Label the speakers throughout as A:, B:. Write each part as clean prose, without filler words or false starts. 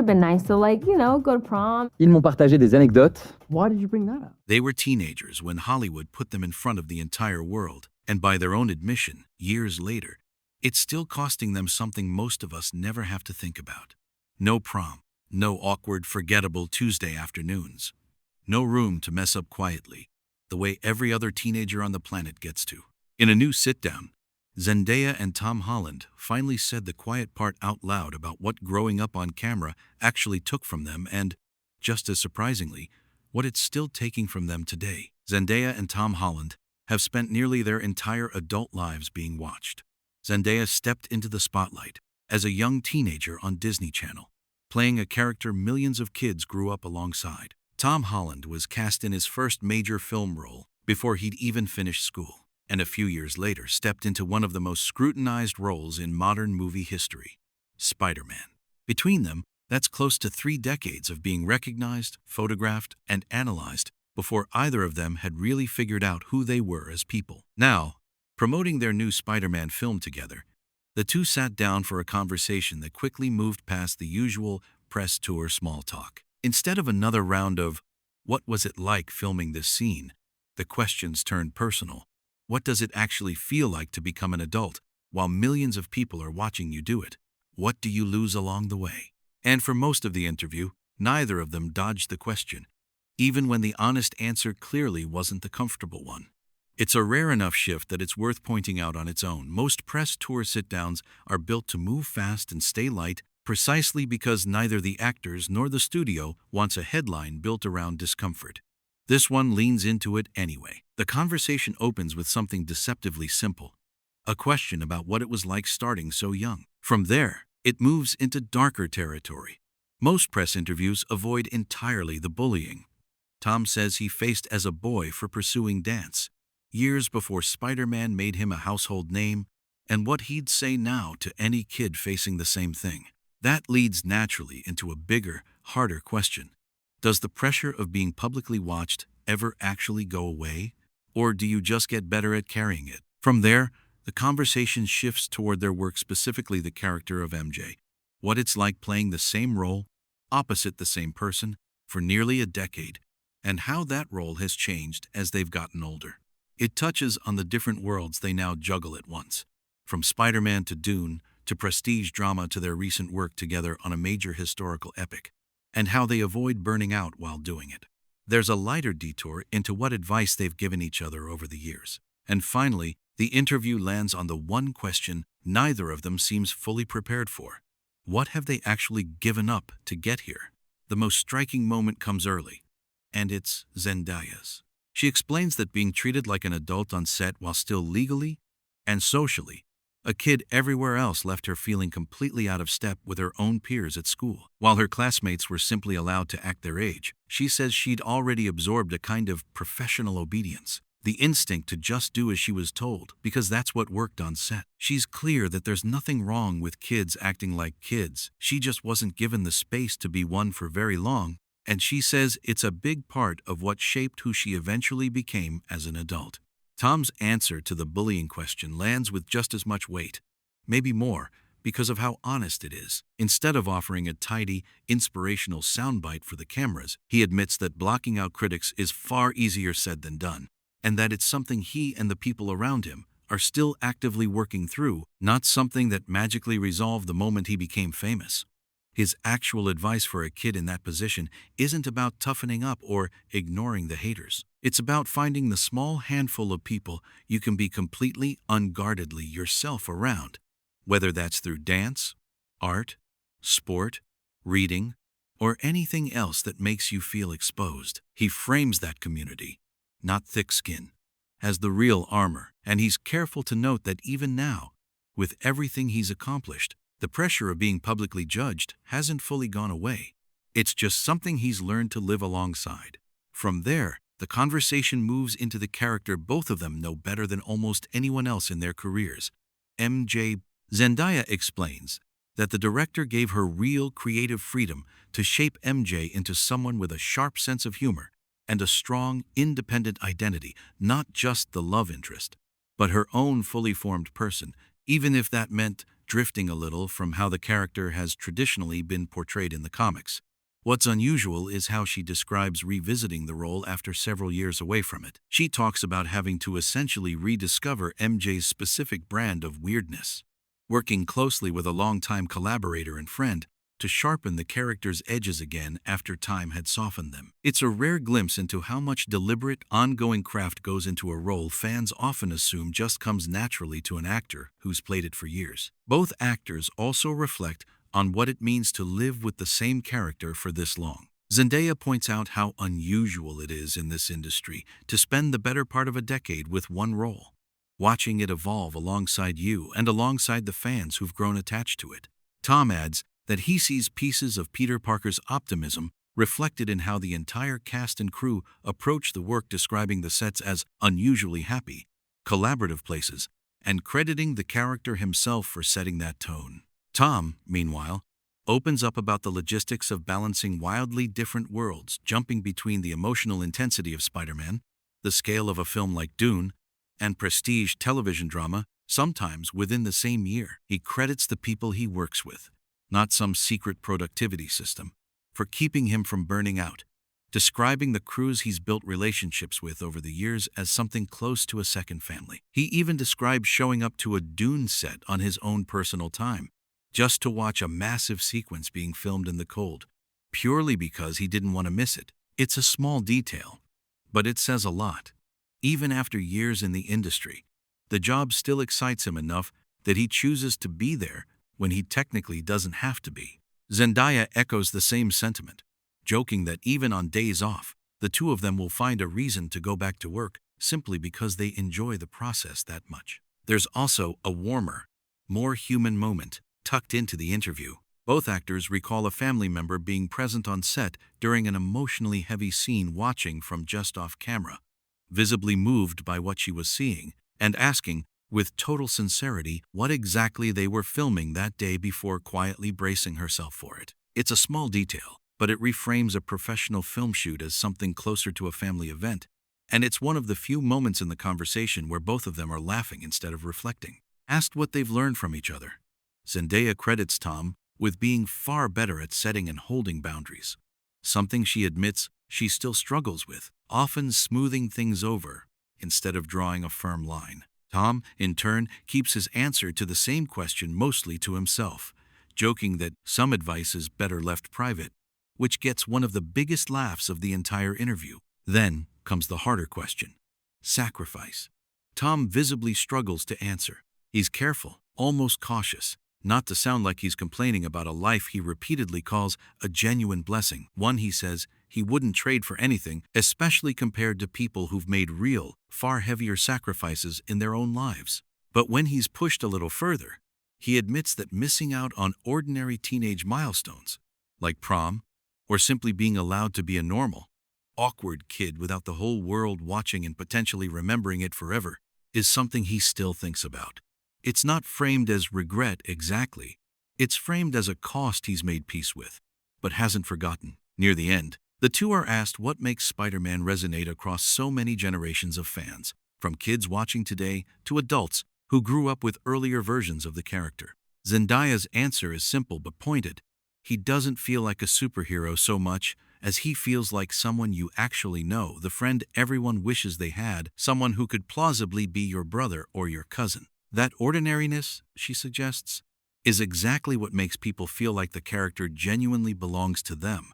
A: have been nice to go to prom.
B: Ils m'ont partagé des anecdotes. Why did you bring that up?
C: They were teenagers when Hollywood put them in front of the entire world, and by their own admission, years later, it's still costing them something most of us never have to think about. No prom, no awkward, forgettable Tuesday afternoons, no room to mess up quietly, the way every other teenager on the planet gets to. In a new sit-down, Zendaya and Tom Holland finally said the quiet part out loud about what growing up on camera actually took from them and, just as surprisingly, what it's still taking from them today. Zendaya and Tom Holland have spent nearly their entire adult lives being watched. Zendaya stepped into the spotlight as a young teenager on Disney Channel, playing a character millions of kids grew up alongside. Tom Holland was cast in his first major film role before he'd even finished school, and a few years later stepped into one of the most scrutinized roles in modern movie history, Spider-Man. Between them, that's close to 3 decades of being recognized, photographed, and analyzed before either of them had really figured out who they were as people. Now, promoting their new Spider-Man film together, the two sat down for a conversation that quickly moved past the usual press tour small talk. Instead of another round of, "What was it like filming this scene?" the questions turned personal. What does it actually feel like to become an adult while millions of people are watching you do it? What do you lose along the way? And for most of the interview, neither of them dodged the question, even when the honest answer clearly wasn't the comfortable one. It's a rare enough shift that it's worth pointing out on its own. Most press tour sit-downs are built to move fast and stay light, precisely because neither the actors nor the studio wants a headline built around discomfort. This one leans into it anyway. The conversation opens with something deceptively simple, a question about what it was like starting so young. From there, it moves into darker territory. Most press interviews avoid entirely the bullying Tom says he faced as a boy for pursuing dance, years before Spider-Man made him a household name, and what he'd say now to any kid facing the same thing. That leads naturally into a bigger, harder question. Does the pressure of being publicly watched ever actually go away? Or do you just get better at carrying it? From there, the conversation shifts toward their work, specifically the character of MJ. What it's like playing the same role, opposite the same person, for nearly a decade, and how that role has changed as they've gotten older. It touches on the different worlds they now juggle at once, from Spider-Man to Dune, to prestige drama to their recent work together on a major historical epic, and how they avoid burning out while doing it. There's a lighter detour into what advice they've given each other over the years. And finally, the interview lands on the one question neither of them seems fully prepared for. What have they actually given up to get here? The most striking moment comes early, and it's Zendaya's. She explains that being treated like an adult on set while still legally and socially a kid everywhere else left her feeling completely out of step with her own peers at school. While her classmates were simply allowed to act their age, she says she'd already absorbed a kind of professional obedience, the instinct to just do as she was told, because that's what worked on set. She's clear that there's nothing wrong with kids acting like kids. She just wasn't given the space to be one for very long, and she says it's a big part of what shaped who she eventually became as an adult. Tom's answer to the bullying question lands with just as much weight, maybe more, because of how honest it is. Instead of offering a tidy, inspirational soundbite for the cameras, he admits that blocking out critics is far easier said than done, and that it's something he and the people around him are still actively working through, not something that magically resolved the moment he became famous. His actual advice for a kid in that position isn't about toughening up or ignoring the haters. It's about finding the small handful of people you can be completely unguardedly yourself around, whether that's through dance, art, sport, reading, or anything else that makes you feel exposed. He frames that community, not thick skin, as the real armor, and he's careful to note that even now, with everything he's accomplished, the pressure of being publicly judged hasn't fully gone away. It's just something he's learned to live alongside. From there, the conversation moves into the character both of them know better than almost anyone else in their careers, MJ. Zendaya explains that the director gave her real creative freedom to shape MJ into someone with a sharp sense of humor and a strong, independent identity, not just the love interest, but her own fully formed person, even if that meant drifting a little from how the character has traditionally been portrayed in the comics. What's unusual is how she describes revisiting the role after several years away from it. She talks about having to essentially rediscover MJ's specific brand of weirdness, working closely with a longtime collaborator and friend to sharpen the character's edges again after time had softened them. It's a rare glimpse into how much deliberate, ongoing craft goes into a role fans often assume just comes naturally to an actor who's played it for years. Both actors also reflect on what it means to live with the same character for this long. Zendaya points out how unusual it is in this industry to spend the better part of a decade with one role, watching it evolve alongside you and alongside the fans who've grown attached to it. Tom adds that he sees pieces of Peter Parker's optimism reflected in how the entire cast and crew approach the work, describing the sets as unusually happy, collaborative places, and crediting the character himself for setting that tone. Tom, meanwhile, opens up about the logistics of balancing wildly different worlds, jumping between the emotional intensity of Spider-Man, the scale of a film like Dune, and prestige television drama, sometimes within the same year. He credits the people he works with, not some secret productivity system, for keeping him from burning out, describing the crews he's built relationships with over the years as something close to a second family. He even describes showing up to a Dune set on his own personal time, just to watch a massive sequence being filmed in the cold, purely because he didn't want to miss it. It's a small detail, but it says a lot. Even after years in the industry, the job still excites him enough that he chooses to be there when he technically doesn't have to be. Zendaya echoes the same sentiment, joking that even on days off, the two of them will find a reason to go back to work simply because they enjoy the process that much. There's also a warmer, more human moment tucked into the interview. Both actors recall a family member being present on set during an emotionally heavy scene, watching from just off camera, visibly moved by what she was seeing, and asking, with total sincerity, what exactly they were filming that day before quietly bracing herself for it. It's a small detail, but it reframes a professional film shoot as something closer to a family event, and it's one of the few moments in the conversation where both of them are laughing instead of reflecting. Asked what they've learned from each other, Zendaya credits Tom with being far better at setting and holding boundaries, something she admits she still struggles with, often smoothing things over instead of drawing a firm line. Tom, in turn, keeps his answer to the same question mostly to himself, joking that some advice is better left private, which gets one of the biggest laughs of the entire interview. Then comes the harder question: sacrifice. Tom visibly struggles to answer. He's careful, almost cautious, not to sound like he's complaining about a life he repeatedly calls a genuine blessing, one he says he wouldn't trade for anything, especially compared to people who've made real, far heavier sacrifices in their own lives. But when he's pushed a little further, he admits that missing out on ordinary teenage milestones, like prom, or simply being allowed to be a normal, awkward kid without the whole world watching and potentially remembering it forever, is something he still thinks about. It's not framed as regret exactly. It's framed as a cost he's made peace with, but hasn't forgotten. Near the end, the two are asked what makes Spider-Man resonate across so many generations of fans, from kids watching today to adults who grew up with earlier versions of the character. Zendaya's answer is simple but pointed. He doesn't feel like a superhero so much as he feels like someone you actually know, the friend everyone wishes they had, someone who could plausibly be your brother or your cousin. That ordinariness, she suggests, is exactly what makes people feel like the character genuinely belongs to them,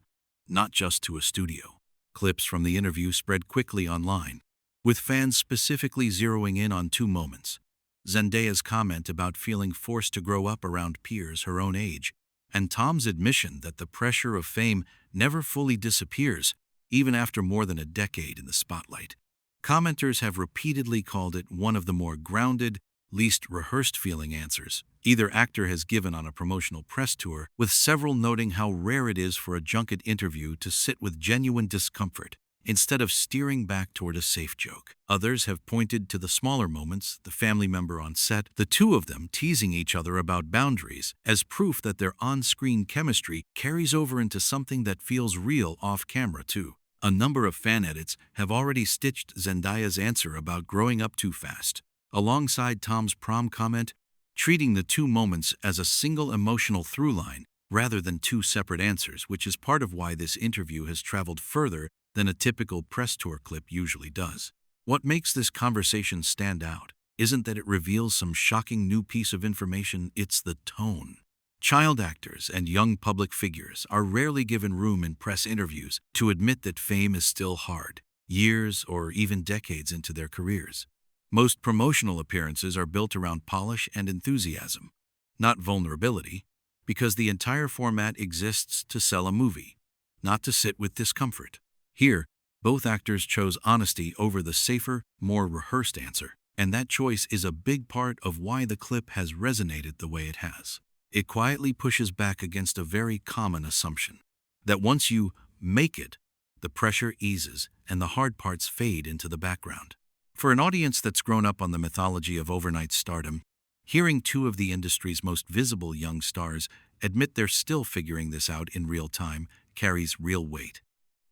C: not just to a studio. Clips from the interview spread quickly online, with fans specifically zeroing in on two moments: Zendaya's comment about feeling forced to grow up around peers her own age, and Tom's admission that the pressure of fame never fully disappears, even after more than a decade in the spotlight. Commenters have repeatedly called it one of the more grounded, least rehearsed feeling answers either actor has given on a promotional press tour, with several noting how rare it is for a junket interview to sit with genuine discomfort instead of steering back toward a safe joke. Others have pointed to the smaller moments, the family member on set, the two of them teasing each other about boundaries, as proof that their on-screen chemistry carries over into something that feels real off-camera too. A number of fan edits have already stitched Zendaya's answer about growing up too fast, alongside Tom's prom comment, treating the two moments as a single emotional through line rather than two separate answers, which is part of why this interview has traveled further than a typical press tour clip usually does. What makes this conversation stand out isn't that it reveals some shocking new piece of information, it's the tone. Child actors and young public figures are rarely given room in press interviews to admit that fame is still hard, years or even decades into their careers. Most promotional appearances are built around polish and enthusiasm, not vulnerability, because the entire format exists to sell a movie, not to sit with discomfort. Here, both actors chose honesty over the safer, more rehearsed answer, and that choice is a big part of why the clip has resonated the way it has. It quietly pushes back against a very common assumption that once you make it, the pressure eases and the hard parts fade into the background. For an audience that's grown up on the mythology of overnight stardom, hearing two of the industry's most visible young stars admit they're still figuring this out in real time carries real weight.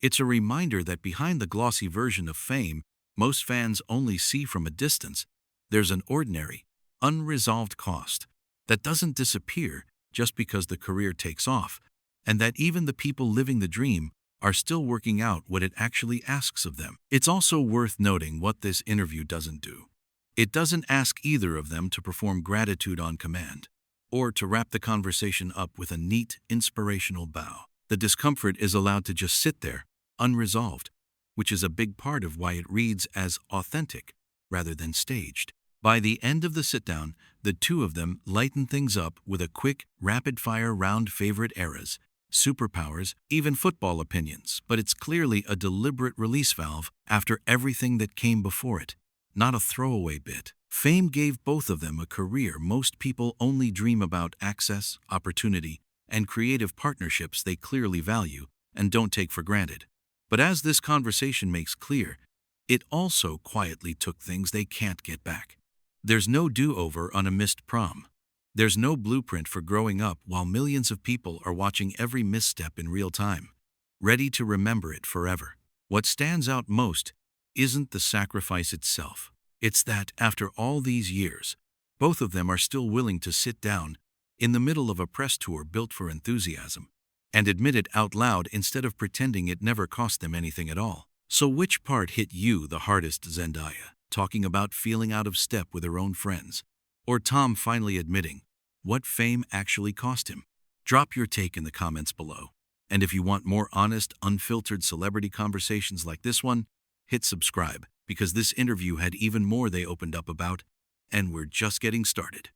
C: It's a reminder that behind the glossy version of fame most fans only see from a distance, there's an ordinary, unresolved cost that doesn't disappear just because the career takes off, and that even the people living the dream are still working out what it actually asks of them. It's also worth noting what this interview doesn't do. It doesn't ask either of them to perform gratitude on command, or to wrap the conversation up with a neat, inspirational bow. The discomfort is allowed to just sit there, unresolved, which is a big part of why it reads as authentic rather than staged. By the end of the sit-down, the two of them lighten things up with a quick, rapid-fire round favorite eras, superpowers, even football opinions, but it's clearly a deliberate release valve after everything that came before it, not a throwaway bit. Fame gave both of them a career most people only dream about: access, opportunity, and creative partnerships they clearly value and don't take for granted. But as this conversation makes clear, it also quietly took things they can't get back. There's no do-over on a missed prom. There's no blueprint for growing up while millions of people are watching every misstep in real time, ready to remember it forever. What stands out most isn't the sacrifice itself. It's that, after all these years, both of them are still willing to sit down in the middle of a press tour built for enthusiasm and admit it out loud instead of pretending it never cost them anything at all. So which part hit you the hardest, Zendaya talking about feeling out of step with her own friends, or Tom finally admitting what fame actually cost him? Drop your take in the comments below. And if you want more honest, unfiltered celebrity conversations like this one, hit subscribe, because this interview had even more they opened up about, and we're just getting started.